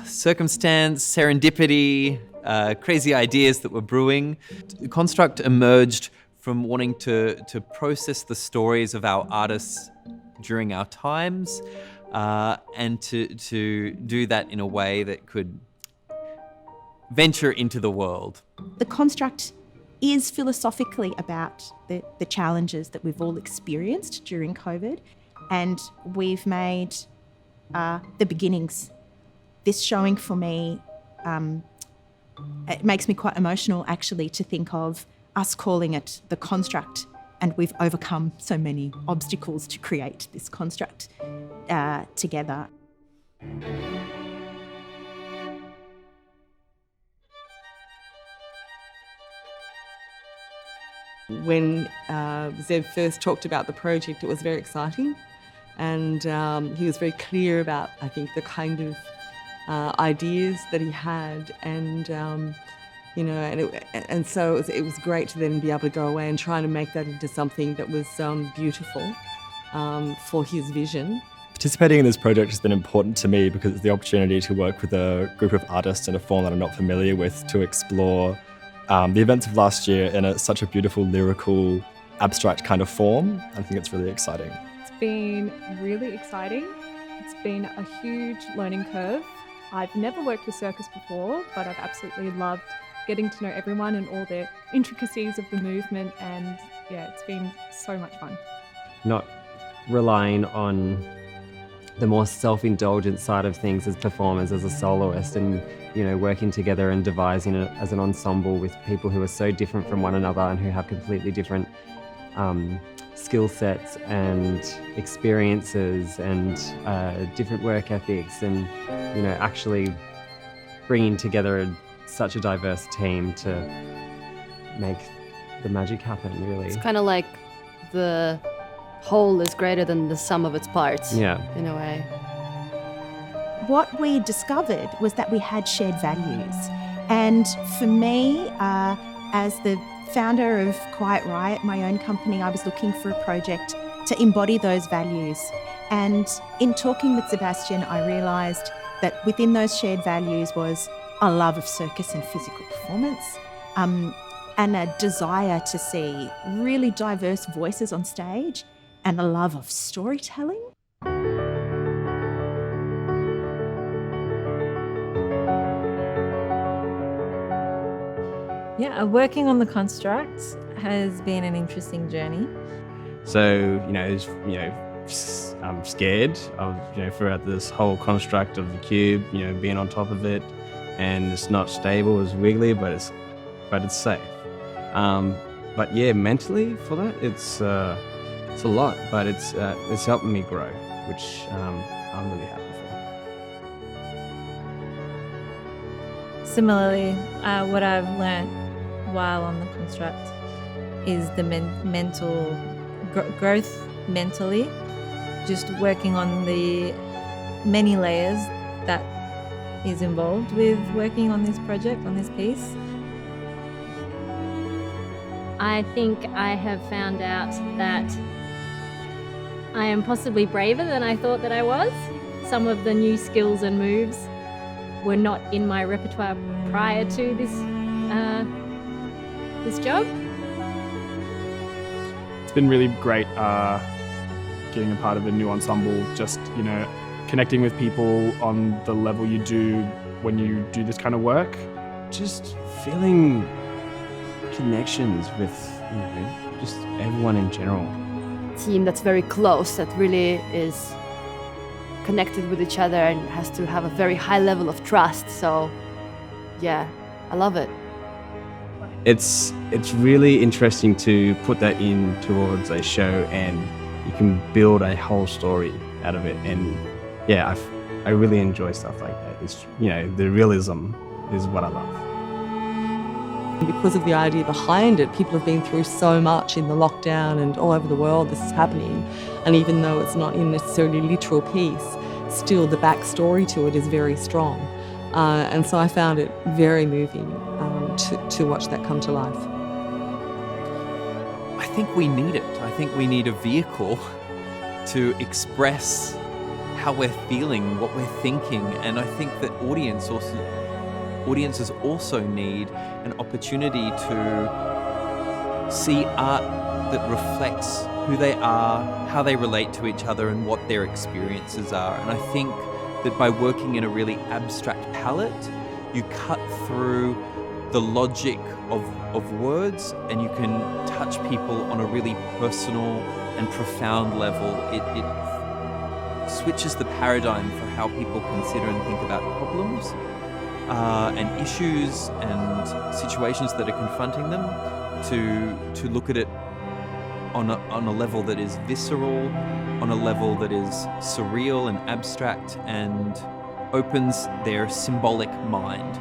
circumstance, serendipity, crazy ideas that were brewing. The construct emerged from wanting to process the stories of our artists during our times, and to do that in a way that could venture into the world. The construct is philosophically about the challenges that we've all experienced during COVID, and we've made the beginnings. This showing for me, it makes me quite emotional actually to think of us calling it the construct, and we've overcome so many obstacles to create this construct together. When Zeb first talked about the project, it was very exciting, and he was very clear about, I think, the kind of ideas that he had, and so it was great to then be able to go away and try to make that into something that was beautiful for his vision. Participating in this project has been important to me because it's the opportunity to work with a group of artists in a form that I'm not familiar with, to explore the events of last year in such a beautiful, lyrical, abstract kind of form. I think it's really exciting. It's been really exciting. It's been a huge learning curve. I've never worked with circus before, but I've absolutely loved getting to know everyone and all the intricacies of the movement, and yeah, it's been so much fun. Not relying on the more self-indulgent side of things as performers, as a soloist, and working together and devising it as an ensemble with people who are so different from one another and who have completely different skill sets and experiences and different work ethics, and actually bringing together such a diverse team to make the magic happen, really. It's kind of like the whole is greater than the sum of its parts. Yeah. In a way. What we discovered was that we had shared values. And for me, as the founder of Quiet Riot, my own company, I was looking for a project to embody those values. And in talking with Zebastian, I realised that within those shared values was a love of circus and physical performance, and a desire to see really diverse voices on stage, and a love of storytelling. Yeah, working on the construct has been an interesting journey. So, I'm scared of, throughout this whole construct of the cube, being on top of it, and it's not stable, it's wiggly, but it's safe. But yeah, mentally for that, it's a lot, but it's helping me grow, which I'm really happy for. Similarly, what I've learnt while on the construct is the mental growth mentally, just working on the many layers that is involved with working on this project, on this piece. I think I have found out that I am possibly braver than I thought that I was. Some of the new skills and moves were not in my repertoire prior to this job. It's been really great getting a part of a new ensemble, just, connecting with people on the level you do when you do this kind of work. Just feeling connections with, just everyone in general. Team that's very close, that really is connected with each other and has to have a very high level of trust. So, yeah, I love it. It's really interesting to put that in towards a show, and you can build a whole story out of it. And yeah, I really enjoy stuff like that. It's, the realism is what I love. Because of the idea behind it, people have been through so much in the lockdown, and all over the world this is happening. And even though it's not in necessarily a literal piece, still the backstory to it is very strong. And so I found it very moving to watch that come to life. I think we need it. I think we need a vehicle to express how we're feeling, what we're thinking. And I think that audiences also need an opportunity to see art that reflects who they are, how they relate to each other, and what their experiences are. And I think that by working in a really abstract palette, you cut through the logic of words, and you can touch people on a really personal and profound level. It switches the paradigm for how people consider and think about problems and issues and situations that are confronting them, to look at it on a level that is visceral, on a level that is surreal and abstract, and opens their symbolic mind.